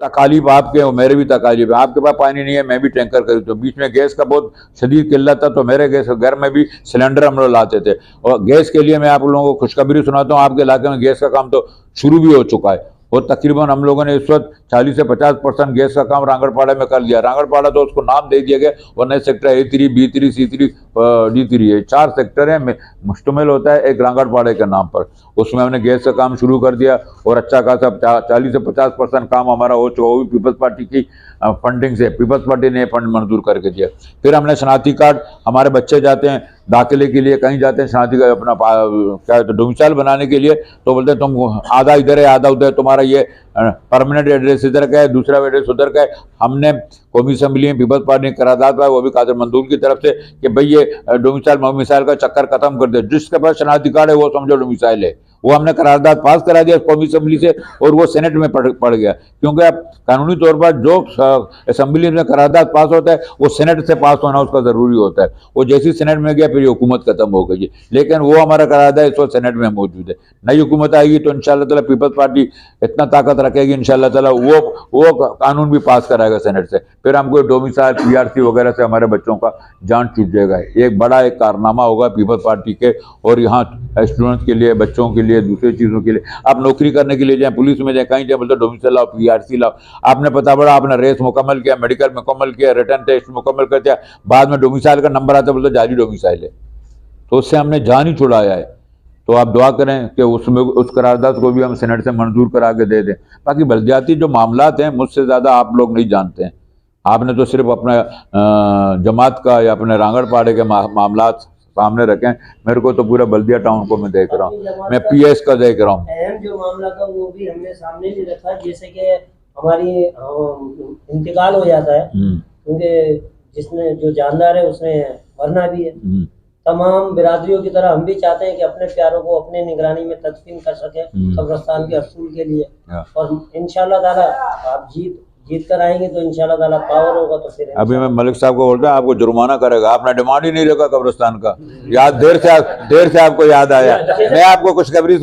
तकालीफ आपके और मेरे भी तकालीफ है। आपके पास पानी नहीं है, मैं भी टैंकर खरीदता हूँ। बीच में गैस का बहुत शदीद किल्लत था, तो मेरे गैस घर में भी सिलेंडर हम लोग लाते थे। और गैस के लिए मैं आप लोगों को खुशखबरी सुनाता हूँ, आपके इलाके में गैस का काम तो शुरू भी हो चुका है। और तकरीबन हम लोगों ने इस वक्त 40 से 50% गैस का काम रांगड़पाड़ा में कर लिया। रांगड़पाड़ा तो उसको नाम दे दिया गया, और नए sector A3, B3, C3, D3 है, 4 सेक्टर है, मुश्तमिल होता है एक रांगड़पाड़े के नाम पर। उसमें हमने गैस का काम शुरू कर दिया, और अच्छा खासा 40 से 50% काम हमारा हो चुका। वो भी पीपल्स पार्टी की फंडिंग से, पीपल्स पार्टी ने फंड मंजूर करके दिया। फिर हमने शनाख्ती कार्ड, हमारे बच्चे जाते हैं दाखिले के लिए, कहीं जाते हैं शनाख्ती कार्ड अपना क्या है तो डोमिसाइल बनाने के लिए, तो बोलते हैं तुम आधा इधर है आधा उधर है, तुम्हारा ये परमानेंट एड्रेस इधर का है, दूसरा एड्रेस उधर का है। हमने कौमी असम्बली में पीपल्स पार्टी ने करारदाद पाया, वो भी कादिर मंदूर की तरफ से, कि भाई ये डोमिसाइल का चक्कर खत्म कर दे, जिसके पास शनाख्ती कार्ड है वो समझो डोमिसाइल है। वो हमने करारदाद पास करा दिया कौमी असम्बली से, और वो सेनेट में पड़ गया, क्योंकि अब कानूनी तौर पर जो असम्बली में करारदाद पास होता है वो सेनेट से पास होना उसका ज़रूरी होता है। वो जैसी सेनेट में गया फिर ये हुकूमत खत्म हो गई, लेकिन वो हमारा करारदाद इस वक्त सेनेट में मौजूद है। नई हुकूमत आएगी तो इंशाअल्लाह ताला पीपल्स पार्टी इतना ताकत रखेगी इंशाअल्लाह ताला, वो कानून भी पास कराएगा सेनेट से। फिर हमको डोमिसाइल PRC वगैरह से हमारे बच्चों का जान छूट जाएगा। एक बड़ा एक कारनामा होगा पीपल्स पार्टी के, और यहाँ स्टूडेंट्स के लिए, बच्चों के लिए, दूसरी चीज़ों के लिए, आप नौकरी करने के लिए जाए, पुलिस में जाए, कहीं जाए, बोलते डोमिसाइल लाओ, PRC लाओ। आपने पता पड़ा आपने रेस मुकम्मल किया, मेडिकल मुकम्मल किया, रिटर्न टेस्ट मुकम्मल कर दिया, बाद में डोमिसाइल का नंबर आता है, बोलते जाली डोमिसाइल है। तो उससे हमने जान ही छुड़ाया है। तो आप दुआ करें कि उसमें उस करारदाद को भी हम सेनेट से मंजूर करा के दे दें। बाकी बलदियाती जो मामलात हैं मुझसे ज़्यादा आप लोग नहीं जानते हैं। आपने तो सिर्फ अपना जमात का या अपने रांगड़पाड़े के मामलात सामने रखें। मेरे को तो पूरा बल्दिया टाउन को मैं देख रहा हूँ, मैं PS का देख रहा हूँ। अहम जो मामला था वो भी हमने सामने नहीं रखा, जैसे कि हमारी इंतकाल हो जाता है, क्योंकि जिसने जो जानदार है उसने मरना भी है। तमाम बिरादरियों की तरह हम भी चाहते हैं कि अपने प्यारों को अपने निगरानी में तदफीन कर सके कब्रिस्तान के असूल के लिए। और इंशाल्लाह ताला आप जीत कर आएंगे तो इंशाल्लाह ताला पावर होगा तो फिर अभी मैं मलिक साहब को बोलता हूँ आपको जुर्माना करेगा, आपने डिमांड ही नहीं रखा कब्रिस्तान का। याद देर से आपको याद आया। मैं आपको खुशखबरी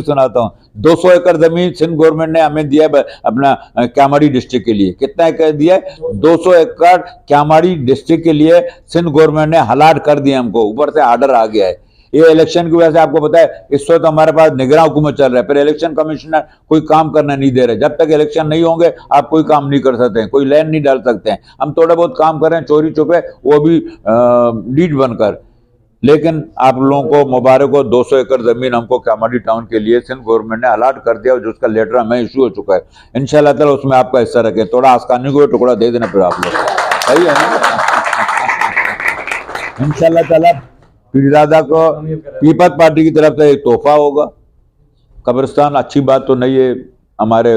सुनाता हूँ, 200 एकड़ जमीन सिंध गवर्नमेंट ने हमें दिया अपना क्यामाड़ी डिस्ट्रिक्ट के लिए। कितना एकड़ दिया है? 200 एकड़ क्यामाड़ी डिस्ट्रिक्ट के लिए सिंध गवर्नमेंट ने हलाट कर दिया हमको, ऊपर से ऑर्डर आ गया है। ये इलेक्शन की वजह से आपको पता है इस वक्त हमारे पास निगरान हुकूमत चल रहा है, फिर इलेक्शन कमिश्नर कोई काम करना नहीं दे रहे। जब तक इलेक्शन नहीं होंगे आप कोई काम नहीं कर सकते हैं, कोई लैंड नहीं डाल सकते हैं। हम थोड़ा बहुत काम कर रहे हैं चोरी छुपे, वो भी लीड बनकर। लेकिन आप लोगों को मुबारक हो, 200 एकड़ जमीन हमको क्यामाड़ी टाउन के लिए सिंध गवर्नमेंट ने अलाट कर दिया, जिसका लेटर हमें इशू हो चुका है। इंशाल्लाह ताला उसमें आपका हिस्सा रखें, थोड़ा आसकानी को टुकड़ा दे देना फिर आप लोग, सही है ना? इंशाल्लाह ताला पीरजादा को पीपल्स पार्टी की तरफ से एक तोहफा होगा। कब्रिस्तान अच्छी बात तो नहीं है, हमारे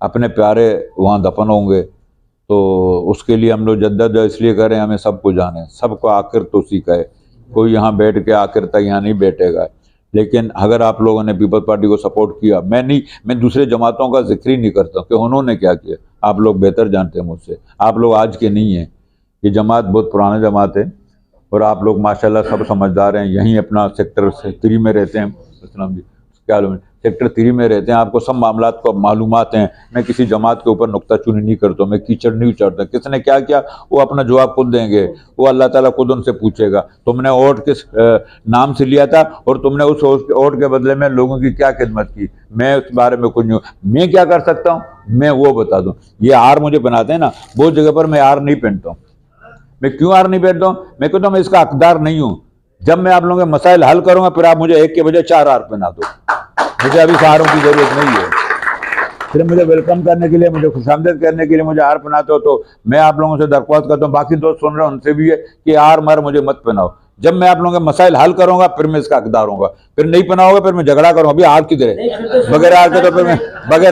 अपने प्यारे वहाँ दफन होंगे, तो उसके लिए हम लोग जद्दोजहद इसलिए करें, हमें सबको जाने, सबको आखिर तो सीखा है। कोई यहाँ बैठ के आखिर तक यहाँ नहीं बैठेगा। लेकिन अगर आप लोगों ने पीपल्स पार्टी को सपोर्ट किया, मैं दूसरे जमातों का जिक्र ही नहीं करता कि उन्होंने क्या किया, आप लोग बेहतर जानते हैं मुझसे। आप लोग आज के नहीं हैं, ये जमात बहुत पुराना जमात है, और आप लोग माशाल्लाह सब समझदार हैं। यहीं अपना सेक्टर 3 में रहते हैं, इस्लाम जी क्या सेक्टर 3 में रहते हैं, आपको सब मामलात को मालूमात हैं। मैं किसी जमात के ऊपर नुक्ताचीनी नहीं करता, मैं कीचड़ नहीं उचाड़ता। किसने क्या किया वो अपना जवाब खुद देंगे, वो अल्लाह ताला खुद उनसे पूछेगा। तुमने वोट किस नाम से लिया था और तुमने उस वोट के बदले में लोगों की क्या खिदमत की, मैं उस बारे में कुछ नहीं। मैं क्या कर सकता हूँ मैं वो बता दूँ। ये हार मुझे बनाते हैं ना, बहुत जगह पर मैं हार नहीं पहनता हूँ। मैं क्यों हार नहीं पहनता हूँ? मैं कहता हूँ मैं इसका हकदार नहीं हूँ। जब मैं आप लोगों के मसाइल हल करूंगा फिर आप मुझे 1 के बजाय 4 हार पहना दो। मुझे अभी हारों की जरूरत नहीं है। फिर मुझे वेलकम करने के लिए, मुझे खुशामदीद करने के लिए मुझे हार पहनाते हो, तो मैं आप लोगों से दरख्वास्त करता हूँ, बाकी दोस्त सुन रहे हैं उनसे भी है कि हार मार मुझे मत पहनाओ। जब मैं आप लोगों के मसाइल हल करूंगा फिर मैं इसका हकदार होगा। फिर नहीं पहनाओगे फिर मैं झगड़ा करूँगा। अभी हार किधर है? बगैर हार के तो फिर मैं बगैर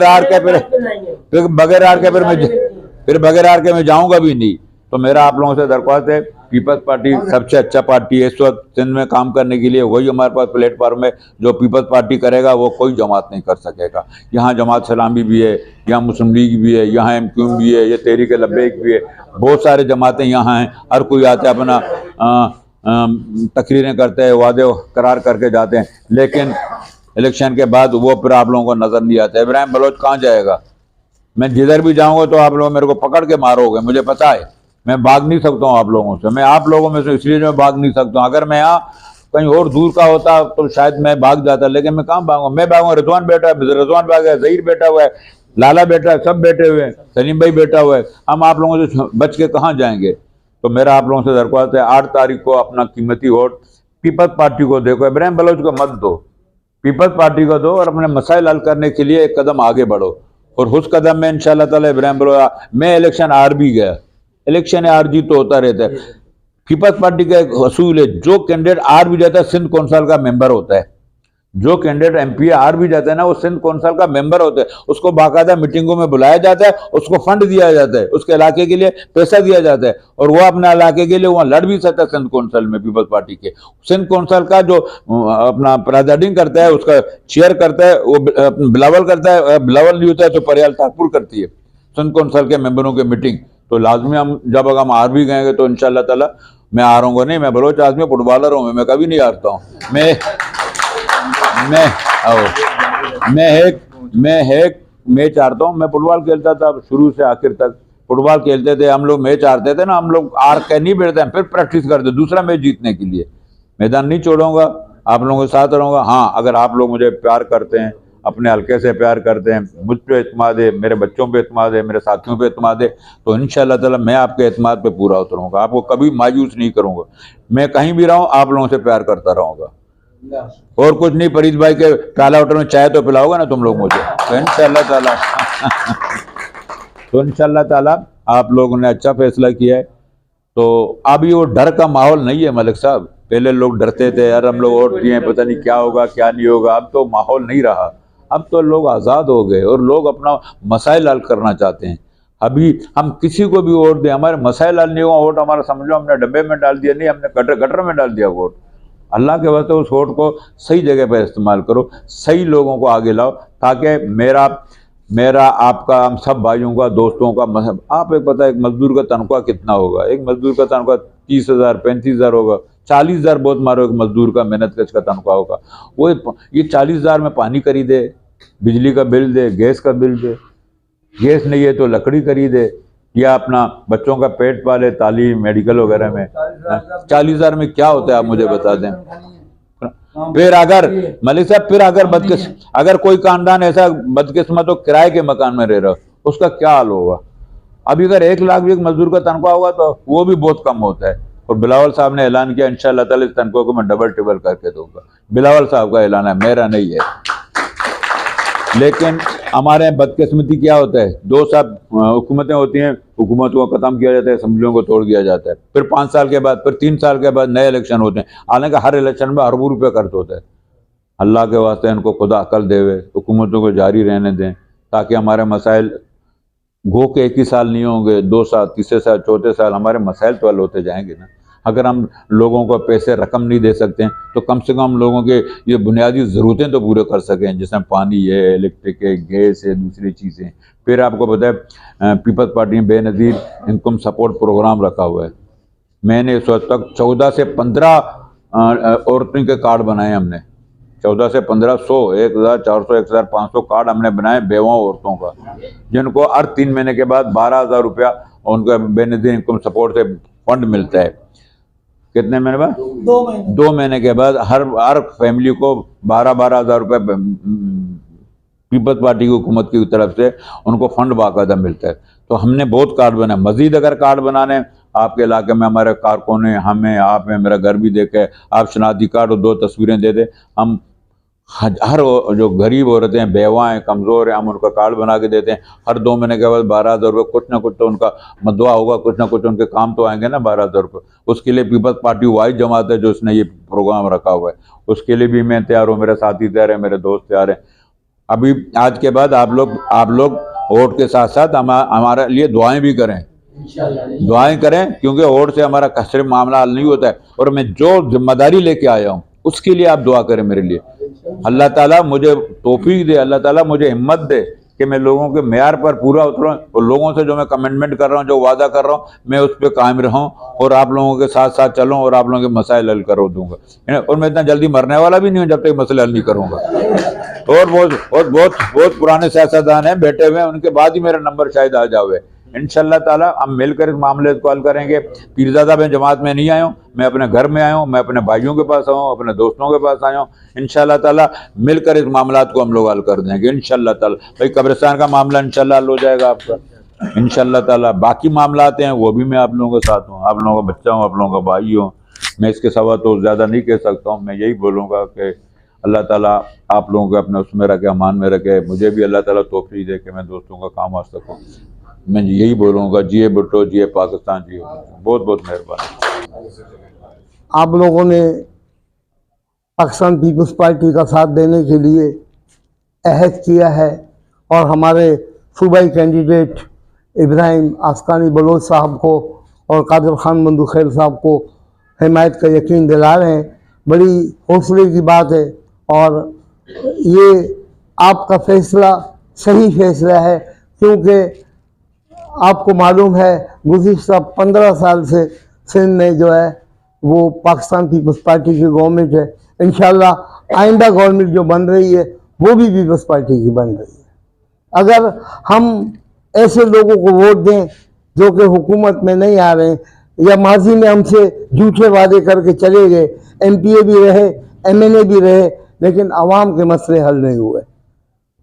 हार के मैं जाऊंगा भी नहीं। तो मेरा आप लोगों से दरख्वास्त है, पीपल्स पार्टी सबसे अच्छा पार्टी है इस वक्त सिंध में काम करने के लिए। वही हमारे पास प्लेटफॉर्म है, जो पीपल्स पार्टी करेगा वो कोई जमात नहीं कर सकेगा। यहाँ जमात इस्लामी भी है, यहाँ मुस्लिम लीग भी है, यहाँ MQM भी है, ये तहरीक लब्बैक भी है, बहुत सारे जमातें यहाँ हैं। हर कोई आता है अपना तकरीरें करते हैं, वादे करार करके जाते हैं। लेकिन इलेक्शन के बाद वो फिर आप लोगों को नजर नहीं आता। इब्राहिम बलोच कहाँ जाएगा? मैं जिधर भी जाऊंगा तो आप लोग मेरे को पकड़ के मारोगे, मुझे पता है। मैं भाग नहीं सकता हूँ आप लोगों से, मैं आप लोगों में से इसलिए मैं भाग नहीं सकता हूँ। अगर मैं यहाँ कहीं और दूर का होता तो शायद मैं भाग जाता, लेकिन मैं कहाँ भागूंगा? मैं भागूंगा, रिजवान बैठा है, रिजवान भागा है, जहीर बैठा हुआ है, लाला बैठा है, सब बैठे हुए हैं, सलीम भाई बैठा हुआ है। हम आप लोगों से बच के कहाँ जाएंगे? तो मेरा आप लोगों से दरख्वास्त है, 8 तारीख को अपना कीमती वोट पीपल्स पार्टी को देखो, इब्राहिम बलोच को मत दो, पीपल्स पार्टी को दो और अपने मसाइल हल करने के लिए एक कदम आगे बढ़ो। और उस कदम में इंशाल्लाह ताला इब्राहिम बलोच, मैं इलेक्शन हार भी गया, इलेक्शन हार जीत तो होता रहता है। पीपल्स पार्टी का एक असूल है, जो कैंडिडेट हार भी जाता है सिंध कौंसिल का मेंबर होता है, जो कैंडिडेट एमपी हार भी जाता है ना, वो सिंध कौंसिल का मेंबर होता है, उसको बाकायदा मीटिंगों में बुलाया जाता है, उसको फंड दिया जाता है, उसके इलाके के लिए पैसा दिया जाता है और वो अपने इलाके के लिए वहाँ लड़ भी सकता है सिंध कौंसिल में। पीपल्स पार्टी के सिंध कौंसिल का जो अपना प्रेसिडिंग करता है, उसका चेयर करता है वो बिलावल करता है, बिलावल नहीं होता है तो परियाल ताकपुर करती है सिंध कौंसिल के मेंबरों की मीटिंग। तो लाजमी हम जब अगर हम हार भी गएंगे तो इंशाल्लाह ताला मैं हारूंगा नहीं, मैं बलोच आदमी फुटबॉलर हूँ, मैं कभी नहीं हारता हूँ। मैं एक मैच हारता हूँ। मैं फुटबॉल खेलता था शुरू से आखिर तक, फुटबॉल खेलते थे हम लोग, मैच हारते थे ना, हम लोग हार के नहीं बैठते हैं, फिर प्रैक्टिस करते दूसरा मैच जीतने के लिए। मैदान नहीं छोड़ूंगा, आप लोगों के साथ रहूंगा। हाँ, अगर आप लोग मुझे प्यार करते हैं, अपने हल्के से प्यार करते हैं, मुझ पे एतमाद है, मेरे बच्चों पे एतमाद है, मेरे साथियों पे एतमाद है, तो इंशाल्लाह ताला मैं आपके एतमाद पे पूरा उतरूंगा, आपको कभी मायूस नहीं करूंगा। मैं कहीं भी रहूं आप लोगों से प्यार करता रहूंगा। और कुछ नहीं, फरीद भाई के काला होटल में चाय तो पिलाओगे ना तुम लोग मुझे, तो इंशाल्लाह ताला तो इंशाल्लाह ताला आप लोगों ने अच्छा फैसला किया है। तो अभी वो डर का माहौल नहीं है मलिक साहब। पहले लोग डरते थे, यार हम लोग वोट दिए पता नहीं क्या होगा क्या नहीं होगा। अब तो माहौल नहीं रहा, अब तो लोग आज़ाद हो गए और लोग अपना मसाइल हल करना चाहते हैं। अभी हम किसी को भी वोट दें, हमारे मसाइल हल नहीं हुआ, वोट हमारा समझो हमने डब्बे में डाल दिया, नहीं हमने गटर में डाल दिया वोट। अल्लाह के वास्ते उस वोट को सही जगह पर इस्तेमाल करो, सही लोगों को आगे लाओ, ताकि मेरा आपका, हम सब भाइयों का, दोस्तों का मसब। आप एक पता है एक मजदूर का तनख्वाह कितना होगा? एक मजदूर का तनख्वाह 30,000 35,000 होगा, 40,000 बहुत मारो एक मजदूर का, मेहनत कश का तनख्वाह होगा। वो ये 40,000 में पानी खरीदे, बिजली का बिल दे, गैस का बिल दे, गैस नहीं है तो लकड़ी खरीदे, या अपना बच्चों का पेट पाले, तालीम मेडिकल वगैरह में। 40,000 में क्या होता है आप मुझे बता दें। फिर अगर मलिक साहब, फिर अगर कोई खानदान ऐसा बदकिस्मत हो किराए के मकान में रह रहा, उसका क्या हाल होगा? अभी अगर 1 लाख भी एक मजदूर का तनख्वाह होगा तो वो भी बहुत कम होता है। और बिलावल साहब ने ऐलान किया इंशाल्लाह ताला इस तनख्वाह को मैं डबल टिबल करके दूंगा। बिलावल साहब का ऐलान है, मेरा नहीं है। लेकिन हमारे यहाँ बदकिस्मती क्या होता है, 2 साल हुकूमतें होती हैं, हुकूमतों को ख़त्म किया जाता है, असम्बलियों को तोड़ दिया जाता है, फिर 5 साल के बाद, फिर 3 साल के बाद नए इलेक्शन होते हैं। हालांकि हर इलेक्शन में अरबों रुपये खर्च होता है। अल्लाह के वास्ते इनको खुदा अकल देवे, हुकूमतों को जारी रहने दें, ताकि हमारे मसाइल गो के 1 ही साल नहीं होंगे, 2 साल, तीसरे साल, चौथे साल हमारे मसाइल तो हल होते जाएंगे ना। अगर हम लोगों को पैसे रकम नहीं दे सकते हैं तो कम से कम लोगों के ये बुनियादी ज़रूरतें तो पूरे कर सकें, जैसे पानी है, इलेक्ट्रिक है, गैस है, दूसरी चीज़ें। फिर आपको पता है पीपल्स पार्टी में बेनज़ीर इनकम सपोर्ट प्रोग्राम रखा हुआ है। मैंने इस वक्त तक 14 से 15 औरतों के कार्ड बनाए हमने, 14 से 1500, 1,400, 1,500 कार्ड हमने बनाए बेवाओं औरतों का, जिनको हर 3 महीने के बाद 12,000 रुपया उनका बेनज़ीर इनकम सपोर्ट से फंड मिलता है। कितने महीने बाद? 2 महीने के बाद हर फैमिली को 12,000 रुपये पीपल्स पार्टी की हुकूमत की तरफ से उनको फंड बाकायदा मिलता है। तो हमने बहुत कार्ड बनाए। मजीद अगर कार्ड बनाने आपके इलाके में, हमारे कारकुन हैं, हमें, आप में, मेरा घर भी देखे, आप शनाख्ती कार्ड और 2 तस्वीरें दे दे, हम हर जो गरीब औरतें हैं, बेवा हैं, कमज़ोर हैं, हम उनका कार्ड बना के देते हैं। हर 2 महीने के बाद 12,000 रुपये, कुछ ना कुछ तो उनका मदवा होगा, कुछ ना कुछ उनके काम तो आएंगे ना 12,000 रुपये। उसके लिए पीपल्स पार्टी वाइज जमात है जो उसने ये प्रोग्राम रखा हुआ है, उसके लिए भी मैं तैयार हूँ, मेरे साथी तैयार हैं, मेरे दोस्त तैयार हैं। अभी आज के बाद आप लोग वोट के साथ साथ हमारे लिए दुआएं भी करें, दुआएं करें, क्योंकि वोट से हमारा सिर्फ मामला हल नहीं होता है। और मैं जो जिम्मेदारी लेके आया हूँ उसके लिए आप दुआ करें मेरे लिए। अल्लाह ताला मुझे तौफीक दे, अल्लाह ताला मुझे हिम्मत दे कि मैं लोगों के मेयार पर पूरा उतरूँ और लोगों से जो मैं कमिटमेंट कर रहा हूँ, जो वादा कर रहा हूँ, मैं उस पर कायम रहूँ और आप लोगों के साथ साथ चलूँ और आप लोगों के मसाइल हल कर दूँगा। और मैं इतना जल्दी मरने वाला भी नहीं हूँ जब तक मसले हल नहीं करूँगा। और बहुत पुराने सियासतदान हैं बैठे हुए हैं, उनके बाद ही मेरा नंबर शायद आ जावे। इंशाल्लाह ताला हम मिलकर इस मामले को हल करेंगे। पीरजादा में जमात में नहीं आया हूँ, मैं अपने घर में आया हूँ, मैं अपने भाइयों के पास आया हूँ, अपने दोस्तों के पास आया हूँ। इंशाल्लाह ताला मिलकर इस मामलात को हम लोग हल कर देंगे इंशाल्लाह ताला। भाई कब्रिस्तान का मामला इंशाल्लाह हल हो जाएगा आपका इंशाल्लाह ताला। बाकी मामलात हैं वो भी मैं आप लोगों के साथ हूँ, आप लोगों का बच्चा हूँ, आप लोगों का भाई हूँ। मैं इसके सिवा तो ज़्यादा नहीं कह सकता हूँ। मैं यही बोलूँगा कि अल्लाह ताला आप लोगों को अपने उसमें रखे, अमान में रखे। मुझे भी अल्लाह ताला तौफीक दे कि मैं दोस्तों का काम आ सकूँ। मैं यही बोलूँगा, जिए भुट्टो, जिए पाकिस्तान, जिए। बहुत बहुत मेहरबानी। आप लोगों ने पाकिस्तान पीपल्स पार्टी का साथ देने के लिए अहद किया है और हमारे सूबाई कैंडिडेट इब्राहिम आस्कानी बलोच साहब को और कादिर खान मंदुखैल साहब को हिमायत का यकीन दिला रहे हैं। बड़ी हौसले की बात है और ये आपका फैसला सही फैसला है, क्योंकि आपको मालूम है गुज़िश्ता 15 साल से सिंध में जो है वो पाकिस्तान पीपल्स पार्टी की गवर्नमेंट है। इंशाल्लाह आइंदा गवर्नमेंट जो बन रही है वो भी पीपल्स पार्टी की बन रही है। अगर हम ऐसे लोगों को वोट दें जो कि हुकूमत में नहीं आ रहे हैं या माजी में हमसे झूठे वादे करके चले गए, MPA भी रहे, MNA भी रहे, लेकिन आवाम के मसले हल नहीं हुए,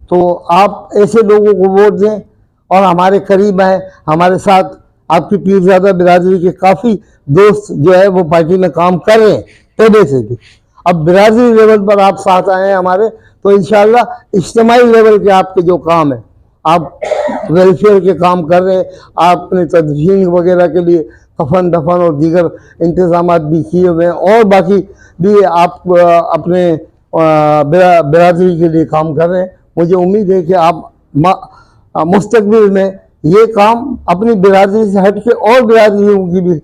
तो आप ऐसे लोगों को वोट दें और हमारे करीब आए। हमारे साथ आपकी पीरजादा बिरादरी के काफ़ी दोस्त जो है वो पार्टी में काम कर रहे हैं पहले से भी। अब बिरादरी लेवल पर आप साथ आए हैं हमारे, तो इंशाल्लाह इज्तिमाई लेवल के आपके जो काम है, आप वेलफेयर के काम कर रहे हैं, आपने तदफीन वगैरह के लिए कफन दफन और दीगर इंतजाम भी किए हुए हैं और बाकी भी आप अपने बिरादरी के लिए काम कर रहे हैं। मुझे उम्मीद है कि आप मुस्तकबिल में ये काम अपनी बिरादरी से हट के और बिरादरियों की भी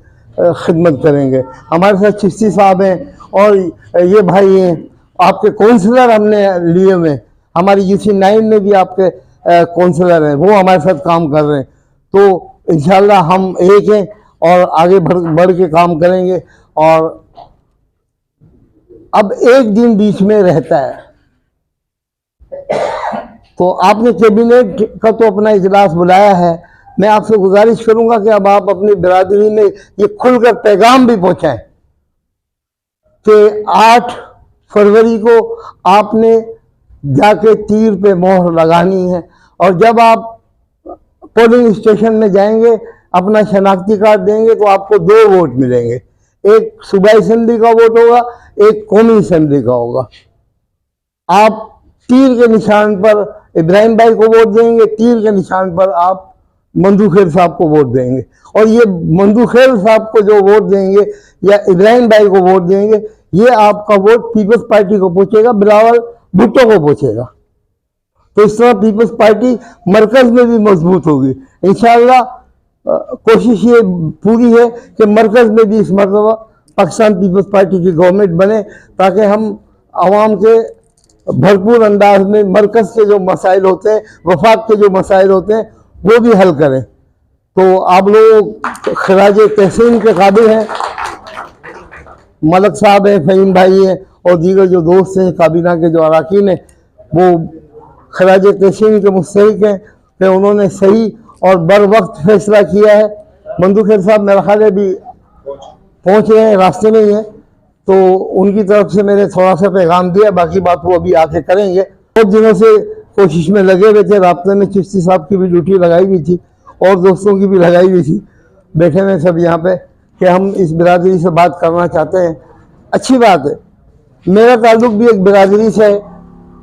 खिदमत करेंगे। हमारे साथ चिश्ती साहब हैं और ये भाई हैं, आपके काउंसलर हमने लिए हुए हैं, हमारी UC9 में भी आपके काउंसलर हैं, वो हमारे साथ काम कर रहे हैं। तो इंशाल्लाह हम एक हैं और आगे बढ़ के काम करेंगे। और अब एक दिन बीच में रहता है, तो आपने कैबिनेट का तो अपना इजलास बुलाया है, मैं आपसे गुजारिश करूंगा कि अब आप अपनी बिरादरी में ये खुलकर पैगाम भी पहुंचाएं कि 8 फरवरी को आपने जाके तीर पे मोहर लगानी है और जब आप पोलिंग स्टेशन में जाएंगे अपना शनाख्ती कार्ड देंगे तो आपको 2 वोट मिलेंगे, एक सूबाई असेंबली का वोट होगा, एक कौमी असेंबली का होगा। आप तीर के निशान पर इब्राहिम भाई को वोट देंगे, तीर के निशान पर आप मंदुखैल साहब को वोट देंगे और ये मंदुखैल साहब को जो वोट देंगे या इब्राहिम भाई को वोट देंगे, ये आपका वोट पीपल्स पार्टी को पहुंचेगा, बिलावल भुट्टो को पहुंचेगा। तो इस तरह पीपल्स पार्टी मरकज में भी मजबूत होगी इंशाअल्लाह। कोशिश ये पूरी है कि मरकज में भी इस मरतबा पाकिस्तान पीपल्स पार्टी की गवर्नमेंट बने ताकि हम आवाम के भरपूर अंदाज में मरकज के जो मसाइल होते हैं, वफाक के जो मसाइल होते हैं, वो भी हल करें। तो आप लोग खराज तहसीन के काबिल हैं, मलक साहब हैं, फ़हीम भाई हैं और दीगर जो दोस्त हैं, काबीना के जो अरकान हैं, वो खराज तहसीन के मुस्तहिक हैं कि उन्होंने सही और बर वक्त फैसला किया है। मंदुखैल साहब मेरा ख्याल है भी पहुँच रहे हैं, रास्ते में ही हैं, तो उनकी तरफ से मैंने थोड़ा सा पैगाम दिया, बाकी बात वो अभी आके करेंगे। बहुत दिनों से कोशिश में लगे हुए थे, रास्ते में चिश्ती साहब की भी ड्यूटी लगाई हुई थी और दोस्तों की भी लगाई हुई थी, बैठे हुए सब यहाँ पे कि हम इस बिरादरी से बात करना चाहते हैं। अच्छी बात है, मेरा ताल्लुक भी एक बिरादरी से है।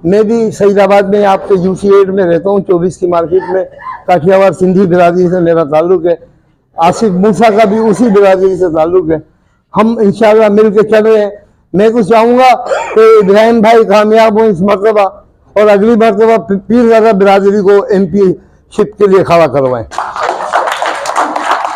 मैं भी सईदाबाद में आपके UC8 में रहता हूँ, 24 की मार्केट में, काठियावाड़ सिंधी बिरादरी से मेरा ताल्लुक है। आसिफ मूसा का भी उसी बिरादरी से ताल्लुक है। हम इंशाअल्लाह मिल के चल रहे हैं। मैं तो चाहूँगा कि इब्राहिम भाई कामयाब हो इस मरतबा और अगली मरतबा पीरजादा बिरादरी को MP शिप के लिए खड़ा करवाएं।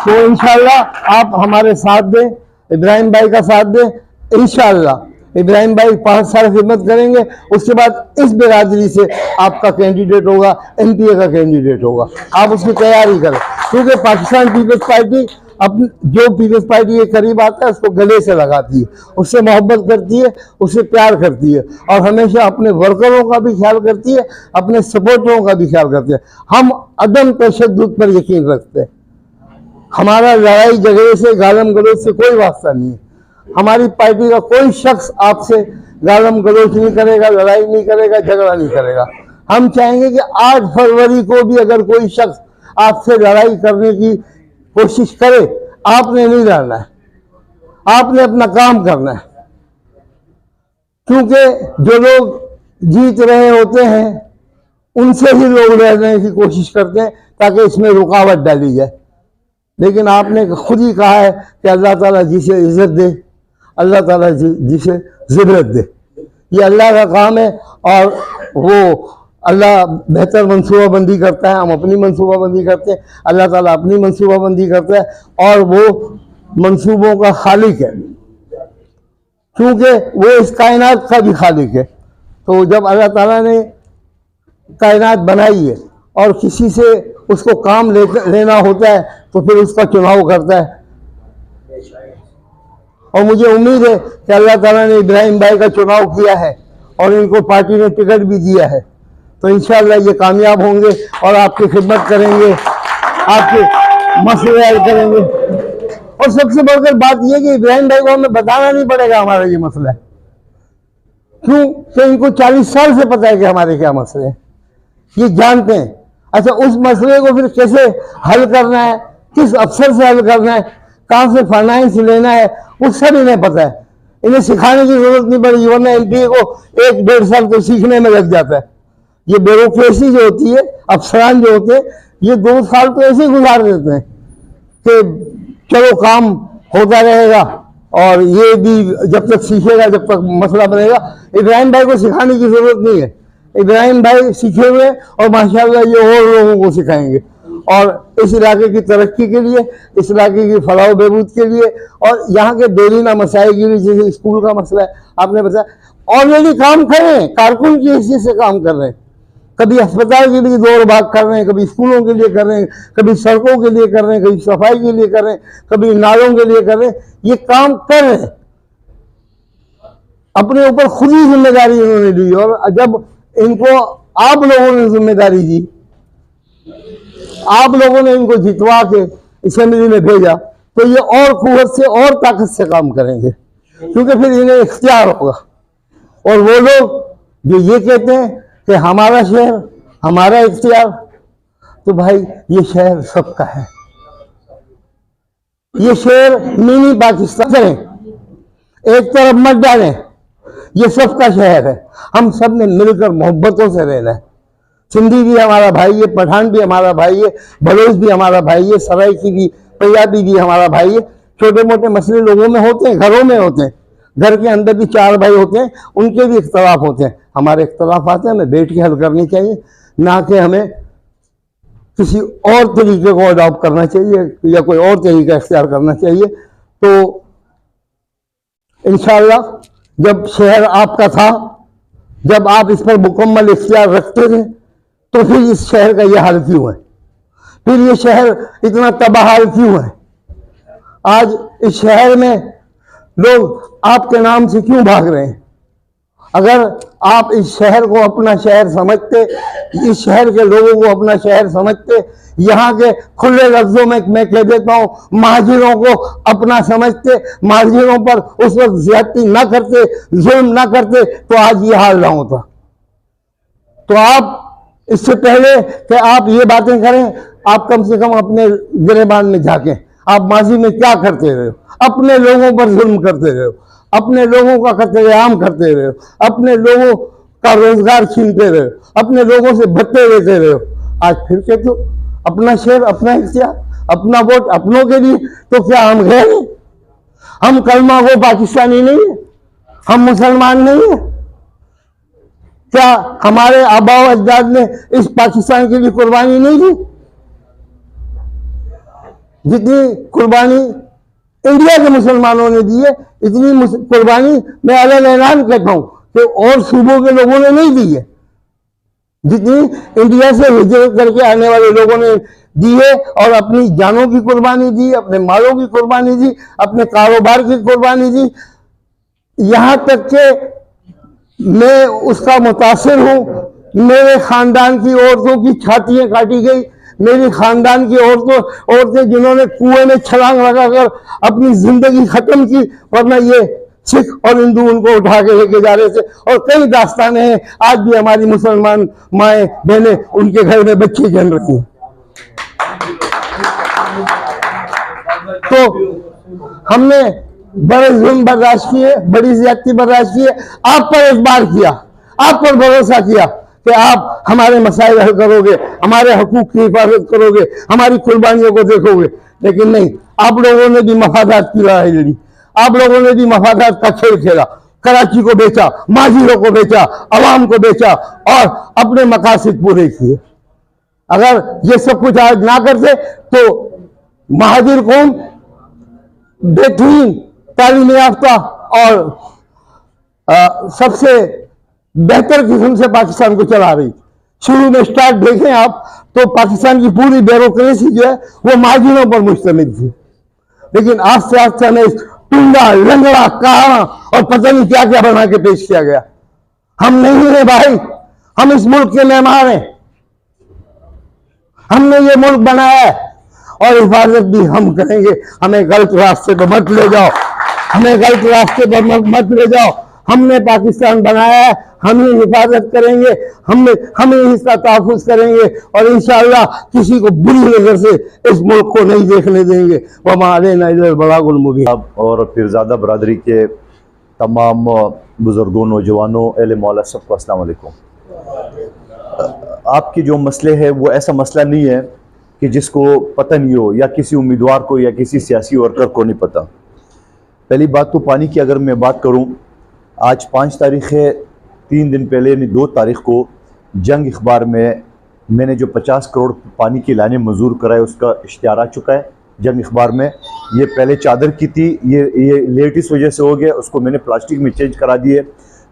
तो इंशाअल्लाह आप हमारे साथ दें, इब्राहिम भाई का साथ दें। इंशाअल्लाह इब्राहिम भाई 5 साल खिदमत करेंगे, उसके बाद इस बिरादरी से आपका कैंडिडेट होगा, एमपीए का कैंडिडेट होगा। आप उसकी तैयारी करें, क्योंकि पाकिस्तान पीपल्स पार्टी जो पीपल्स पार्टी के करीब आता है उसको गले से लगाती है, उससे मोहब्बत करती है, उससे प्यार करती है, और हमेशा अपने वर्करों का भी ख्याल करती है, अपने सपोर्टरों का भी ख्याल करती है। हम अदम तशद्दुद पर यकीन रखते हैं। हमारा लड़ाई झगड़े से, गालम गलोच से कोई वास्ता नहीं है। हमारी पार्टी का कोई शख्स आपसे गालम गलोच नहीं करेगा, लड़ाई नहीं करेगा, झगड़ा नहीं करेगा। हम चाहेंगे कि 8 फरवरी को भी अगर कोई शख्स आपसे लड़ाई करने की कोशिश करे, आपने नहीं लड़ना है, आपने अपना काम करना है। क्योंकि जो लोग जीत रहे होते हैं उनसे ही लोग लड़ने की कोशिश करते हैं ताकि इसमें रुकावट डाली जाए। लेकिन आपने खुद ही कहा है कि अल्लाह ताला जिसे इज्जत दे, अल्लाह ताला जिसे ज़िल्लत दे, ये अल्लाह का काम है, और वो अल्लाह बेहतर मनसूबाबंदी करता है। हम अपनी मनसूबाबंदी करते हैं, अल्लाह ताला अपनी मनसूबाबंदी करता है, और वो मनसूबों का खालिक है, क्योंकि वो इस कायनात का भी खालिक है। तो जब अल्लाह ताला ने कायनात बनाई है और किसी से उसको काम लेना होता है तो फिर उसका चुनाव करता है। और मुझे उम्मीद है कि अल्लाह ताला ने इब्राहिम भाई का चुनाव किया है और इनको पार्टी ने टिकट भी दिया है, तो इंशाअल्लाह ये कामयाब होंगे और आपकी खिदमत करेंगे, आपके मसले हल करेंगे। और सबसे बढ़कर बात यह कि इब्राहिम भाई को हमें बताना नहीं पड़ेगा हमारा ये मसला है, क्यों कि इनको 40 साल से पता है कि हमारे क्या मसले हैं, ये जानते हैं। अच्छा, उस मसले को फिर कैसे हल करना है, किस अफसर से हल करना है, कहाँ से फाइनेंस लेना है, वो सब इन्हें पता है। इन्हें सिखाने की जरूरत नहीं पड़ेगी, वरना एमपीए को 1-1.5 साल तो सीखने में लग जाता है। ये ब्यूरोक्रेसी जो होती है, अफसरान जो होते हैं, ये 2 साल तो ऐसे ही गुजार देते हैं कि चलो काम होता रहेगा, और ये भी जब तक सीखेगा जब तक मसला बनेगा। इब्राहिम भाई को सिखाने की जरूरत नहीं है, इब्राहिम भाई सीखे हुए और माशाल्लाह ये और लोगों को सिखाएंगे, और इस इलाके की तरक्की के लिए, इस इलाके की फलाह बहबूद के लिए, और यहाँ के देरीना मसाइल के लिए, जैसे स्कूल का मसला है आपने बताया, ऑलरेडी काम कर रहे हैं, कारकुन की हैसियत से काम कर रहे हैं। कभी अस्पताल के लिए दौड़ भाग कर रहे हैं, कभी स्कूलों के लिए कर रहे हैं, कभी सड़कों के लिए कर रहे हैं, कभी सफाई के लिए कर रहे हैं, कभी नालों के लिए कर रहे हैं। ये काम कर रहे हैं, अपने ऊपर खुद ही जिम्मेदारी इन्होंने ली, और जब इनको आप लोगों ने जिम्मेदारी दी, आप लोगों ने इनको जितवा के असेंबली में भेजा, तो ये और कुव्वत से और ताकत से काम करेंगे, क्योंकि फिर इन्हें इख्तियार होगा। और वो लोग जो ये कहते हैं कि हमारा शहर हमारा इख्तियार, तो भाई ये शहर सबका है, ये शहर मिनी पाकिस्तान करें, एक तरफ मत डालें, ये सबका शहर है। हम सब ने मिलकर मोहब्बतों से रहना है। सिंधी भी हमारा भाई है, पठान भी हमारा भाई है, बलोच भी हमारा भाई है, सराइकी भी, पंजाबी भी हमारा भाई है। छोटे मोटे मसले लोगों में होते हैं, घरों में होते हैं, घर के अंदर भी 4 भाई होते हैं, उनके भी इख्तलाफ होते हैं। हमारे इख्तलाफ आते हैं, हमें बैठ के हल करनी चाहिए, ना कि हमें किसी और तरीके को अडॉप्ट करना चाहिए या कोई और तरीका इख्तियार करना चाहिए। तो इंशाअल्लाह जब शहर आपका था, जब आप इस पर मुकम्मल इख्तियार रखते थे, तो फिर इस शहर का यह हाल क्यों है, फिर ये शहर इतना तबाहाल क्यों है? आज इस शहर में लोग आपके नाम से क्यों भाग रहे हैं? अगर आप इस शहर को अपना शहर समझते, इस शहर के लोगों को अपना शहर समझते, यहाँ के खुले लफ्जों में मैं कह देता हूँ, महाजिरों को अपना समझते, महाजिरों पर उस वक्त ज्यादती ना करते, जुल्म ना करते, तो आज ये हाल ना होता। तो आप इससे पहले कि आप ये बातें करें, आप कम से कम अपने गिरेबान में झांकें। आप माजी में क्या करते रहे हो? अपने लोगों पर जुल्म करते रहे हो, अपने लोगों का कत्लेआम करते रहे हो, अपने लोगों का रोजगार छीनते रहे हो, अपने लोगों से भत्ते लेते रहे हो। आज फिर कहते हो अपना शहर अपना इख्तियार, अपना वोट अपनों के लिए। तो क्या हम गए नहीं? हम कलमा वो पाकिस्तानी नहीं है? हम मुसलमान नहीं है? क्या हमारे आबा व अजदाद ने इस पाकिस्तान के लिए कुर्बानी नहीं दी जितनी कुर्बानी इंडिया के मुसलमानों ने दी है। इतनी कुर्बानी मैं अलग ऐलान कहता हूँ कि और सूबों के लोगों ने नहीं दी है, जितनी इंडिया से हिजरत करके आने वाले लोगों ने दी है। और अपनी जानों की कुर्बानी दी, अपने मालों की कुर्बानी दी, अपने कारोबार की कुर्बानी दी। यहाँ तक कि मैं उसका मुतासिर हूँ। मेरे खानदान की औरतों की छातियाँ काटी गई, मेरी खानदान की औरतें जिन्होंने कुएं में छलांग लगाकर अपनी जिंदगी खत्म की, वरना ये सिख और हिंदू उनको उठा के लेके जा रहे थे। और कई दास्तानें हैं, आज भी हमारी मुसलमान माएँ बहनें उनके घर में बच्चे जन्म रही हैं। तो हमने बड़े जुल्म बर्दाश्त किए, बड़ी ज्यादती बर्दाश्त किए। आप पर एतबार किया, आप पर भरोसा किया कि आप हमारे मसाइल हल करोगे, हमारे हकूक की हिफाजत करोगे, हमारी कुर्बानियों को देखोगे। लेकिन नहीं, आप लोगों ने भी मफादात की लड़ाई लड़ी, आप लोगों ने भी मफादात का खेल खेला। कराची को बेचा, माजिरों को बेचा, अवाम को बेचा और अपने मकासद पूरे किए। अगर ये सब कुछ आज ना करते तो महाजिर कौम बेहतरीन तालीम याफ्ता और सबसे बेहतर किस्म से पाकिस्तान को चला रही। शुरू में स्टार्ट देखें आप तो पाकिस्तान की पूरी ब्यूरोक्रेसी जो है वो महाजिरों पर मुश्तमिल थी। लेकिन आस्ते आस्ते हमें टुंडा, लंगड़ा, काड़ा और पता नहीं क्या क्या बना के पेश किया गया। हम नहीं हैं भाई, हम इस मुल्क के मेहमान हैं। हमने ये मुल्क बनाया है और हिफाजत भी हम करेंगे। हमें गलत रास्ते पर मत ले जाओ, हमें गलत रास्ते पर मत ले जाओ। हमने पाकिस्तान बनाया है, हम ही हिफाजत करेंगे, हम ही इसका तहफ़्फ़ुज़ करेंगे और इंशाअल्लाह किसी को बुरी नज़र से इस मुल्क को नहीं देखने देंगे। वमा अलैना इल्लल बलागुल मुबीन। और पीरज़ादा बरादरी के तमाम बुज़ुर्गों, नौजवानों, अहले मौला सबको अस्सलाम वालेकुम। आपके जो मसले हैं वो ऐसा मसला नहीं है कि जिसको पता नहीं हो, या किसी उम्मीदवार को या किसी सियासी वर्कर को नहीं पता। पहली बात तो पानी की अगर मैं बात करूं, आज 5 तारीख़ है, 3 दिन पहले यानी 2 तारीख़ को जंग अखबार में मैंने जो 50 करोड़ पानी की लाइनें मंजूर कराए उसका इश्तिहार आ चुका है जंग अखबार में। ये पहले चादर की थी, ये लेट इस वजह से हो गया, उसको मैंने प्लास्टिक में चेंज करा दिए।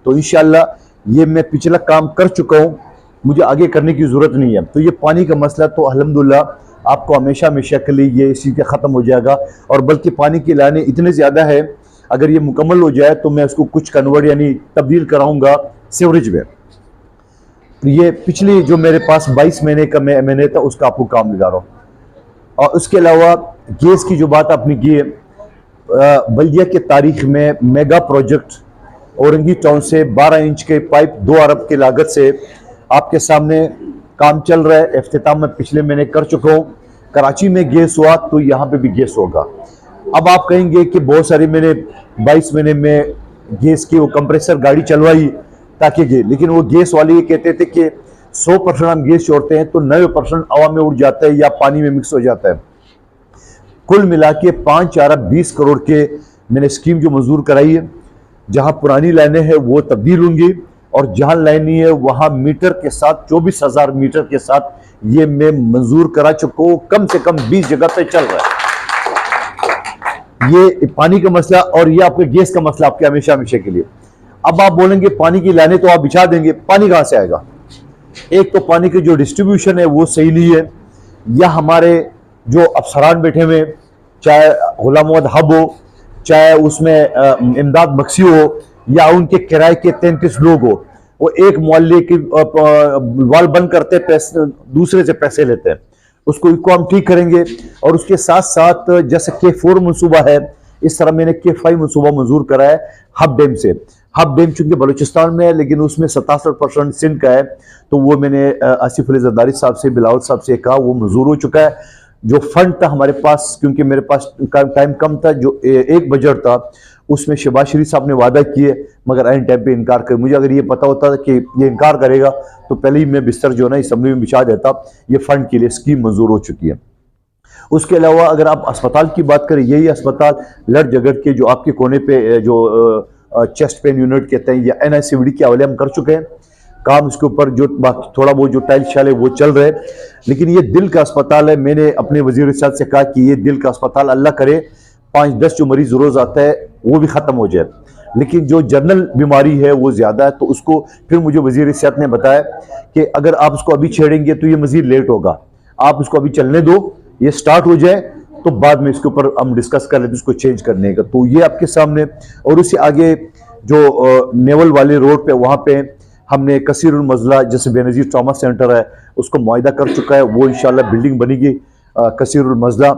तो इंशाअल्लाह ये मैं पिछला काम कर चुका हूँ, मुझे आगे करने की ज़रूरत नहीं है। तो ये पानी का मसला तो अल्हम्दुलिल्लाह आपको हमेशा हमेशा के लिए ये इसी के ख़त्म हो जाएगा। और बल्कि पानी की लाइनें इतने ज़्यादा है, अगर ये मुकम्मल हो जाए तो मैं उसको कुछ कन्वर्ट यानी तब्दील कराऊंगा सीवरेज में। ये पिछली जो मेरे पास 22 महीने का मैंने था उसका आपको काम लगा रहा हूँ। और उसके अलावा गैस की जो बात आपने की है, बल्दिया के तारीख में मेगा प्रोजेक्ट औरंगी टाउन से 12 इंच के पाइप 2 अरब की लागत से आपके सामने काम चल रहा है। इफ्तिताम में पिछले महीने कर चुका हूँ। कराची में गैस हुआ तो यहाँ पे भी गैस होगा। अब आप कहेंगे कि बहुत सारी मैंने 22 महीने में गैस की वो कंप्रेसर गाड़ी चलवाई ताकि लेकिन वो गैस वाले ये कहते थे कि 100% हम गैस छोड़ते हैं तो 90% हवा में उड़ जाता है या पानी में मिक्स हो जाता है। कुल मिला के 5 अरब 20 करोड़ के मैंने स्कीम जो मंजूर कराई है। जहां पुरानी लाइनें हैं वो तब्दील होंगी और जहां लाइन नहीं है वहां मीटर के साथ 24,000 मीटर के साथ ये मैं मंजूर करा चुका हूँ। कम से कम 20 जगह पे चल रहा है ये पानी का मसला और ये आपके गैस का मसला आपके हमेशा हमेशा के लिए। अब आप बोलेंगे पानी की लाइनें तो आप बिछा देंगे, पानी कहां से आएगा? एक तो पानी की जो डिस्ट्रीब्यूशन है वो सही नहीं है, या हमारे जो अफसरान बैठे हुए, चाहे गुलाम मोहम्मद हब हो, चाहे उसमें इमदाद बख्शी हो, या उनके किराए के 33 लोग हो, वो एक मोहल्ले की वाल बंद करते पैसे दूसरे से पैसे लेते हैं। उसको हम ठीक करेंगे। और उसके साथ साथ जैसे K4 मनसूबा है, इस तरह मैंने K5 मनसूबा मंजूर करा है हब डैम से। हब डैम चूंकि बलूचिस्तान में है लेकिन उसमें 67% सिंध का है, तो वो मैंने आसिफ अली जरदारी साहब से, बिलावल साहब से कहा, वो मंजूर हो चुका है। जो फंड था हमारे पास, क्योंकि मेरे पास टाइम कम था, जो एक बजट था उसमें शहबाज शरीफ साहब ने वादा किए मगर एंड टाइम पे इनकार कर। मुझे अगर ये पता होता कि ये इनकार करेगा तो पहले ही मैं बिस्तर जो है ना असम्बली में बिछा देता। ये फंड के लिए स्कीम मंजूर हो चुकी है। उसके अलावा अगर आप अस्पताल की बात करें, यही अस्पताल लड़ झगड़ के जो आपके कोने पे जो चेस्ट पेन यूनिट कहते हैं या NICVD के हवाले हम कर चुके हैं काम। इसके ऊपर जो थोड़ा बहुत जो टाइल शाल है वो चल रहे हैं। लेकिन ये दिल का अस्पताल है। मैंने अपने वजीर साहब से कहा कि ये दिल का अस्पताल अल्लाह करे 5-10 जो मरीज रोज आता है वो भी खत्म हो जाए, लेकिन जो जनरल बीमारी है वो ज्यादा है। तो उसको फिर मुझे वजीर सेहत ने बताया कि अगर आप उसको अभी छेड़ेंगे तो ये मजीद लेट होगा, आप उसको अभी चलने दो, ये स्टार्ट हो जाए तो बाद में इसके ऊपर हम डिस्कस कर लेते उसको चेंज करने का। तो ये आपके सामने। और उससे आगे जो नेवल वाले रोड पे वहाँ पे हमने कसीरुल मजला जैसे बेनज़ीर ट्रॉमा सेंटर है उसको मुआयदा कर चुका है, वो इंशाल्लाह बिल्डिंग बनेगी कसीरुल मजला।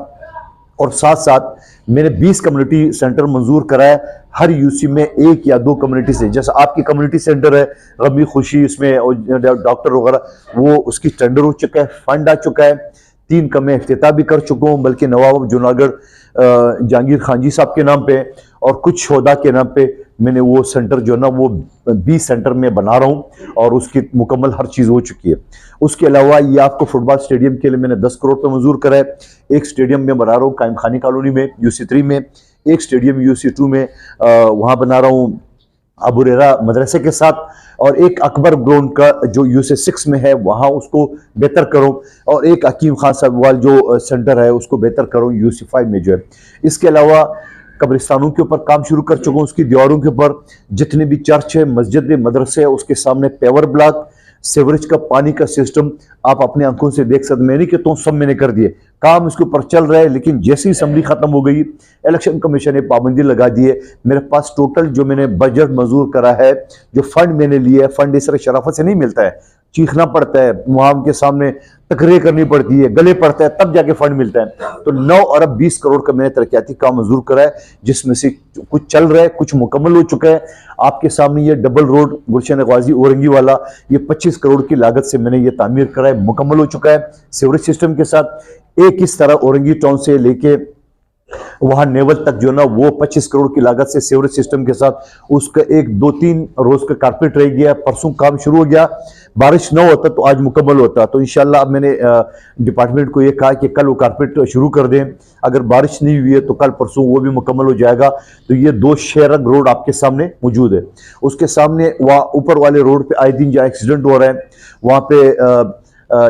और साथ साथ मैंने 20 कम्युनिटी सेंटर मंजूर कराया, हर यूसी में 1 या 2 कम्युनिटी से, जैसे आपकी कम्युनिटी सेंटर है गमी खुशी, इसमें डॉक्टर वगैरह, वो उसकी टेंडर हो चुका है, फंड आ चुका है, 3 का मैं इफ्तिताह भी कर चुका हूँ, बल्कि नवाब जूनागढ़ जहांगीर खान जी साहब के नाम पे और कुछ शोधा के नाम पे मैंने वो सेंटर जो ना वो 20 सेंटर में बना रहा हूँ और उसकी मुकम्मल हर चीज़ हो चुकी है। उसके अलावा ये आपको फुटबॉल स्टेडियम के लिए मैंने 10 करोड़ पे मंजूर करा है। एक स्टेडियम में बना रहा हूँ कायम खानी कॉलोनी में UC 3 में, एक स्टेडियम UC 2 में वहाँ बना रहा हूँ अबुरेरा मदरसे के साथ, और एक अकबर ग्राउंड का जो UC 6 में है वहाँ उसको बेहतर करूँ, और एक हकीम खान साहब वाल जो सेंटर है उसको बेहतर करूँ UC 5 में जो है। इसके अलावा कब्रिस्तानों के ऊपर काम शुरू कर चुका हूँ, उसकी दीवारों के ऊपर जितने भी चर्च है, मस्जिद है, मदरसे है, उसके सामने पेवर ब्लॉक, सीवरेज का पानी का सिस्टम आप अपने आंखों से देख सकते। मैं नहीं कहता हूँ सब मैंने कर दिए, काम इसके ऊपर चल रहा है, लेकिन जैसी असम्बली खत्म हो गई इलेक्शन कमीशन ने पाबंदी लगा दी है। मेरे पास टोटल जो मैंने बजट मंजूर करा है, जो फंड मैंने लिए है, फंड इस तरह शराफत से नहीं मिलता है, चीखना पड़ता है, वहां उनके सामने तकरीर करनी पड़ती है, गले पड़ता है, तब जाके फंड मिलता है। तो 9 अरब 20 करोड़ का मैंने तरक्याती काम मंजूर करा है, जिसमें से कुछ चल रहा है, कुछ मुकम्मल हो चुका है। आपके सामने ये डबल रोड गुलशन गाजी औरंगी वाला, ये 25 करोड़ की लागत से मैंने ये तामीर करा है, मुकम्मल हो चुका है सीवरेज सिस्टम के साथ। एक इस तरह औरंगी टाउन से लेके वहां नेवल तक जो ना वो 25 करोड़ की लागत से सीवरेज सिस्टम के साथ उसका 1-2-3 रोज का कारपेट रह गया, परसों काम शुरू हो गया। बारिश न होता तो आज मुकम्मल होता। तो इंशाल्लाह अब मैंने डिपार्टमेंट को ये कहा कि कल वो कारपेट शुरू कर दें, अगर बारिश नहीं हुई है तो कल परसों वो भी मुकम्मल हो जाएगा। तो ये 2 शेरग रोड आपके सामने मौजूद है। उसके सामने वहाँ ऊपर वाले रोड पे आए दिन जहाँ एक्सीडेंट हो रहा है, वहाँ पे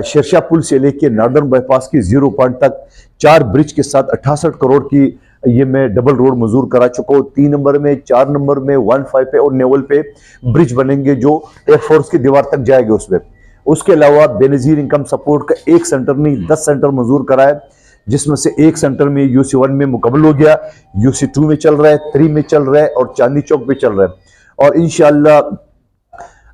शेरशाह पुल से लेके नॉर्दर्न बाईपास की 0 पॉइंट तक 4 ब्रिज के साथ 68 करोड़ की ये मैं डबल रोड मंजूर करा चुका हूँ। 3 नंबर में, 4 नंबर में, 15 पे और नेवल पे ब्रिज बनेंगे जो एयरफोर्स की दीवार तक जाएंगे उसमें। उसके अलावा बेनजीर इनकम सपोर्ट का 1 सेंटर नहीं 10 सेंटर मंजूर करा है, जिसमें से 1 सेंटर में UC 1 में मुकम्मल हो गया, UC 2 में चल रहा है, 3 में चल रहा है और चांदनी चौक पे चल रहा है। और इंशाल्लाह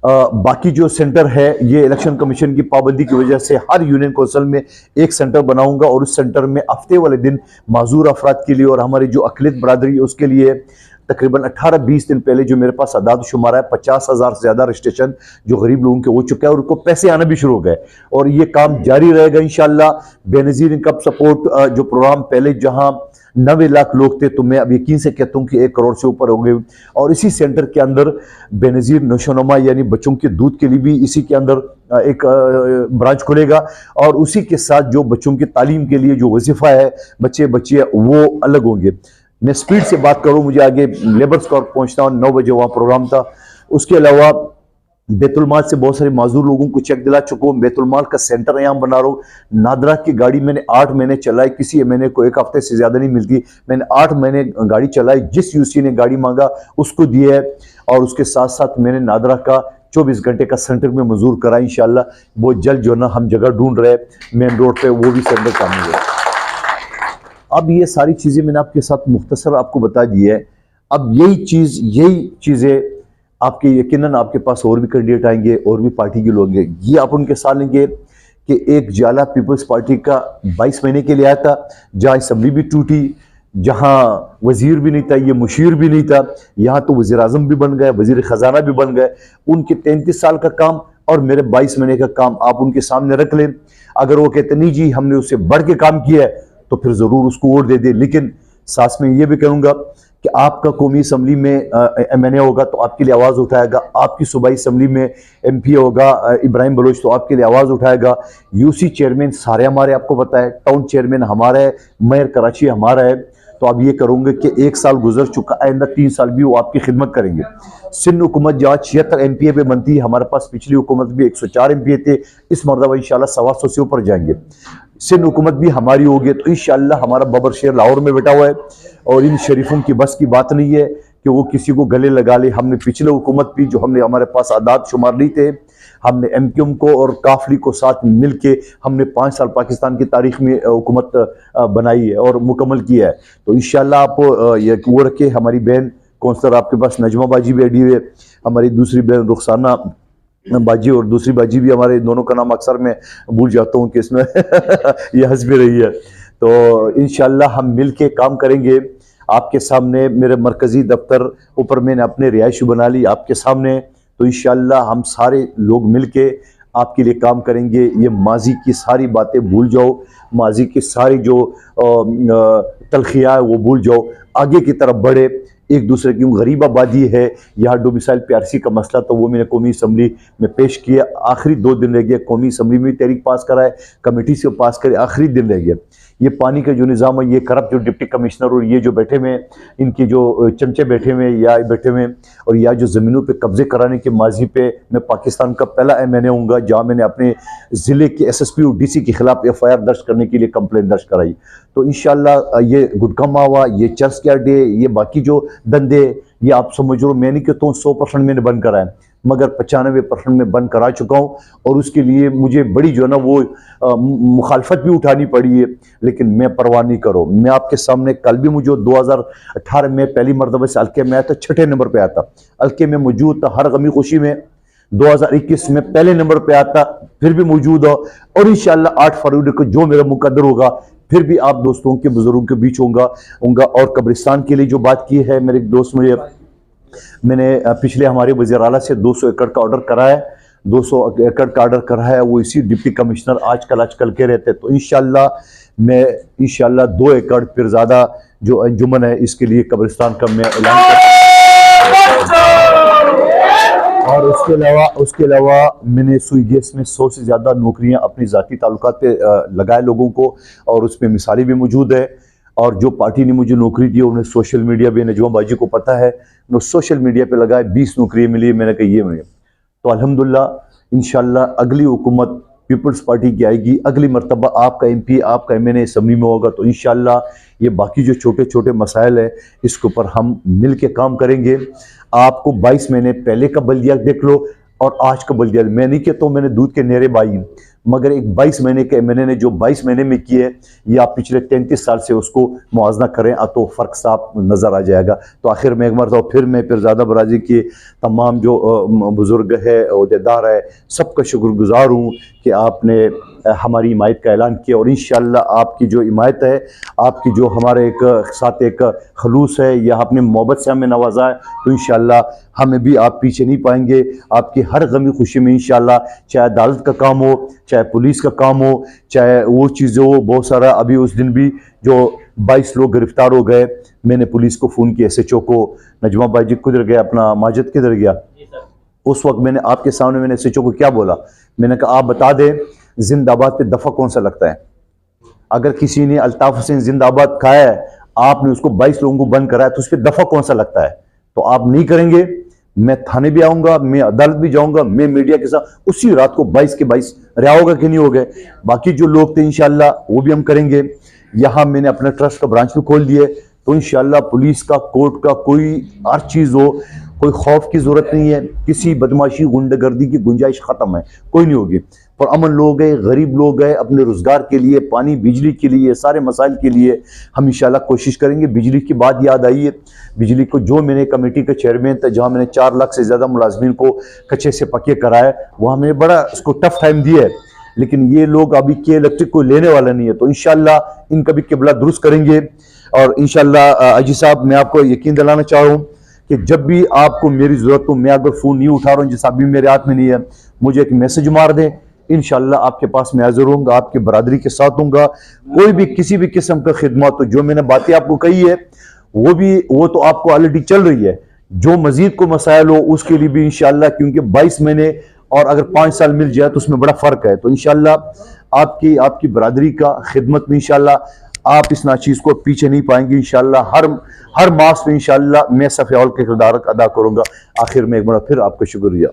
बाकी जो सेंटर है ये इलेक्शन कमीशन की पाबंदी की वजह से हर यूनियन कौंसिल में 1 सेंटर बनाऊंगा, और उस सेंटर में हफ्ते वाले दिन माजूर अफराद के लिए और हमारी जो अकलियत बरादरी है उसके लिए तकरीबन 18-20 दिन पहले जो मेरे पास आदाद शुमार है 50,000 से ज़्यादा रजिस्ट्रेशन जो गरीब लोगों के हो चुका है और उनको पैसे आना भी शुरू हो गए, और ये काम जारी रहेगा इंशाल्लाह। बेनज़ीर इनकम सपोर्ट जो प्रोग्राम पहले जहां 90 लाख लोग थे, तो मैं अब यकीन से कहता हूँ कि 1 करोड़ से ऊपर हो गए। और इसी सेंटर के अंदर बेनज़ीर नशोनुमा यानी बच्चों के दूध के लिए भी इसी के अंदर एक ब्रांच खुलेगा, और उसी के साथ जो बच्चों की तालीम के लिए जो वजीफा है बच्चे बच्चियाँ वो अलग होंगे। मैं स्पीड से बात करूँ, मुझे आगे लेबर स्कॉर पहुँचना और 9 बजे वहाँ प्रोग्राम था। उसके अलावा बैतुलमाल से बहुत सारे माजूर लोगों को चेक दिला चुका हूँ, बैतुलमाल का सेंटर यहाँ बना रहा हूँ। नादरा की गाड़ी मैंने 8 महीने चलाई, किसी महीने को 1 हफ्ते से ज़्यादा नहीं मिलती, मैंने 8 महीने गाड़ी चलाई, जिस UC ने गाड़ी मांगा उसको दिया है। और उसके साथ साथ मैंने नादरा का 24 घंटे का सेंटर में मंजूर करा, इंशाल्लाह बहुत जल्द जो ना हम जगह ढूंढ रहे मेन रोड पे, वो भी सेंटर शामिल है। अब ये सारी चीज़ें मैंने आपके साथ मुख्तसर आपको बता दी है। अब यही चीज़ें आपके यकीनन आपके पास और भी कैंडिडेट आएंगे और भी पार्टी के लोग हैं, ये आप उनके साथ लेंगे कि एक जाला पीपल्स पार्टी का 22 महीने के लिए आया था, जहाँ असम्बली भी टूटी, जहाँ वजीर भी नहीं था, ये मुशीर भी नहीं था, यहाँ तो वजीर आजम भी बन गए, वजीर खजाना भी बन गए। उनके 33 साल का काम और मेरे 22 महीने का काम आप उनके सामने रख लें। अगर वो कहते नहीं जी हमने उससे बढ़ के काम किया है तो फिर ज़रूर उसको वोट दे दे। लेकिन साथ में ये भी कहूँगा कि आपका कौमी असम्बली में MNA होगा तो आपके लिए आवाज़ उठाएगा, आपकी सूबाई असम्बली में MP होगा इब्राहिम बलोच तो आपके लिए आवाज़ उठाएगा, UC चेयरमैन सारे हमारे, आपको पता है, टाउन चेयरमैन हमारा है, मेयर कराची हमारा है। तो आप ये करोगे कि 1 साल गुजर चुका, आइंदा 3 साल भी वो आपकी खिदमत करेंगे। सिंध हुकूमत जहाँ 76 MPA पे बनती है, हमारे पास पिछली हुकूमत भी 104 MPA थे, इस मरतबा इंशाल्लाह 125 से ऊपर जाएंगे। सिंध हुकूमत भी हमारी होगी तो इंशाअल्लाह हमारा बाबर शेर लाहौर में बैठा हुआ है और इन शरीफों की बस की बात नहीं है कि वो किसी को गले लगा ले। हमने पिछले हुकूमत भी जो हमने हमारे पास आदात शुमार नहीं थे, हमने MQM को और काफली को साथ मिल के हमने 5 साल पाकिस्तान की तारीख में हुकूमत बनाई है और मुकम्मल किया है। तो इंशाअल्लाह आप ये वो रखे। हमारी बहन कौंसलर आपके पास नजमा बाजी भी आई है, हमारी दूसरी बहन रुखसाना बाजी और दूसरी बाजी भी, हमारे दोनों का नाम अक्सर मैं भूल जाता हूँ कि इसमें ये हंस भी रही है। तो इंशाअल्लाह हम मिल के काम करेंगे। आपके सामने मेरे मरकज़ी दफ्तर ऊपर मैंने अपने रिहाइश बना ली आपके सामने, तो इंशाअल्लाह हम सारे लोग मिल के आपके लिए काम करेंगे। ये माजी की सारी बातें भूल जाओ, माजी की सारी जो तलखियाँ है वो भूल जाओ, आगे की तरफ बढ़े। एक दूसरे की गरीब आबादी है, यहाँ डोमिसाइल PRC का मसला तो वो मैंने कौमी असम्बली में पेश किया। आखिरी 2 दिन रह गया, कौमी असम्बली में तहरीक पास कराए, कमेटी से पास करे, आखिरी दिन रह गया। ये पानी का जो निज़ाम है, ये करप्ट जो डिप्टी कमिश्नर और ये जो बैठे हुए हैं, इनके जो चमचे बैठे हुए या बैठे हुए, और या जो ज़मीनों पे कब्जे कराने के माजी पे मैं पाकिस्तान का पहला MNA हूँगा जहाँ मैंने अपने ज़िले के SSP और DC के खिलाफ FIR दर्ज करने के लिए कंप्लेंट दर्ज कराई। तो इंशाअल्लाह ये गुटखा मावा, ये चर्च क्या डे, ये बाकी जो धंधे, ये आप समझ लो मैं नहीं कहता हूँ 100% मैंने बंद कराए, मगर 95% में बंद करा चुका हूँ। और उसके लिए मुझे बड़ी जो है ना वो मुखालफत भी उठानी पड़ी है, लेकिन मैं परवाह नहीं करो। मैं आपके सामने कल भी मुझे 2018 में पहली मरतबा से हल्के में आया था, 6ठे नंबर पे आया था, हल्के में मौजूद था, हर गमी खुशी में। 2021 में पहले नंबर पे आता, फिर भी मौजूद हो, और इंशाअल्लाह 8 फरवरी को जो मेरा मुकद्दर होगा फिर भी आप दोस्तों के बुजुर्गों के बीच होगा। और कब्रिस्तान के लिए जो बात की है मेरे दोस्त, मैंने पिछले हमारे वज़ीर आला से 200 एकड़ का ऑर्डर कराया है, 200 एकड़ का ऑर्डर कराया है, वो इसी डिप्टी कमिश्नर आजकल कह रहे थे। तो इंशाअल्लाह 2 एकड़ फिर ज़्यादा जो अंजुमन है इसके लिए कब्रिस्तान का मैं ऐलान और उसके अलावा मैंने सुई गैस में 100 से ज़्यादा नौकरियां अपनी ज़ाती ताल्लुकात पे लगाए लोगों को, और उसमें मिसालें भी मौजूद है। और जो पार्टी ने मुझे नौकरी दी उन्हें सोशल मीडिया पे, नजमा बाजी को पता है, उन्हें सोशल मीडिया पे लगाए 20 नौकरियाँ मिली, मैंने कहा ये मिली। तो अल्हम्दुलिल्लाह इंशाअल्लाह अगली हुकूमत पीपल्स पार्टी की आएगी, अगली मरतबा आपका MP, आपका MNA असम्बली में होगा। तो इंशाअल्लाह ये बाकी जो छोटे छोटे मसाइल है इसके ऊपर हम मिल के काम करेंगे। आपको 22 महीने पहले का बल्दिया देख लो और आज का बल्दिया, मैं नहीं कहता हूँ मैंने दूध के नेरे बाई, मगर एक 22 महीने के MNA ने जो 22 महीने में किए ये आप पिछले 33 साल से उसको मुआवजा करें तो फ़र्क साफ नज़र आ जाएगा। तो आखिर में एक मरतबा फिर मैं ज़्यादा बराजी के तमाम जो बुज़ुर्ग है, अहदेदार है, सबका शुक्रगुजार हूँ कि आपने हमारी हिमायत का ऐलान किया। और इंशाअल्लाह आपकी जो हिमायत है, आपकी जो हमारे एक साथ एक खलूस है या आपने मोहब्बत से हमें नवाजा है, तो इंशाअल्लाह हमें भी आप पीछे नहीं पाएंगे। आपकी हर गमी खुशी में इंशाअल्लाह, चाहे अदालत का काम हो, चाहे पुलिस का काम हो, चाहे वो चीज़ें हो, बहुत सारा। अभी उस दिन भी जो 22 लोग गिरफ्तार हो गए, मैंने पुलिस को फ़ोन किया, SHO को, नजमा बाजी किधर गया, अपना माजिद किधर गया। उस वक्त मैंने आपके सामने मैंने SHO को क्या बोला, मैंने कहा आप बता दें जिंदाबाद पे दफ़ा कौन सा लगता है। अगर किसी ने अल्ताफ हुसैन जिंदाबाद खाया है, आपने उसको 22 लोगों को बंद कराया, तो उस पर दफ़ा कौन सा लगता है। तो आप नहीं करेंगे, मैं थाने भी आऊंगा, मैं अदालत भी जाऊंगा, मैं मीडिया के साथ उसी रात को 22 के 22 रिहा होगा कि नहीं हो गए। बाकी जो लोग थे इंशाअल्लाह वो भी हम करेंगे। यहाँ मैंने अपने ट्रस्ट का ब्रांच भी खोल दिए, तो इंशाअल्लाह पुलिस का, कोर्ट का, कोई हर चीज़ हो, कोई खौफ की ज़रूरत नहीं है, किसी बदमाशी गुंडागर्दी की गुंजाइश ख़त्म है, कोई नहीं होगी। पर अमन लोग हैं, गरीब लोग हैं, अपने रोज़गार के लिए, पानी बिजली के लिए, सारे मसाइल के लिए हम इंशाअल्लाह कोशिश करेंगे। बिजली की बात याद आई है, बिजली को जो मैंने कमेटी का चेयरमैन था, जहाँ मैंने 4 लाख से ज़्यादा मुलाजमीन को कच्चे से पक्के कराए, वहाँ मैंने बड़ा उसको टफ टाइम दिया है। लेकिन ये लोग अभी के इलेक्ट्रिक को लेने वाला नहीं है, तो इंशाअल्लाह इनका भी किबला दुरुस्त करेंगे। और इंशाअल्लाह अजी साहब, मैं आपको यकीन दिलाना चाह रहा हूँ कि जब भी आपको मेरी ज़रूरत हो, मैं अगर फ़ोन नहीं उठा रहा हूँ, जैसा अभी मेरे हाथ में नहीं है, मुझे एक मैसेज मार दें, इंशाअल्लाह आपके पास मैं हाजिर होऊंगा, आपकी बरादरी के साथ होऊंगा। कोई भी किसी भी किस्म का खिदमत हो, जो मैंने बातें आपको कही है वो तो आपको ऑलरेडी चल रही है, जो मजीद को मसाइल हो उसके लिए भी इंशाअल्लाह, क्योंकि 22 महीने और अगर 5 साल मिल जाए तो उसमें बड़ा फ़र्क है। तो इंशाअल्लाह आपकी बरादरी का खिदमत में इंशाअल्लाह आप इस नाचीज़ को पीछे नहीं पाएंगे। इंशाअल्लाह हर मास में इंशाअल्लाह मैं सफ़ अव्वल के किरदार अदा करूँगा। आखिर में एक बार फिर आपका शुक्रिया।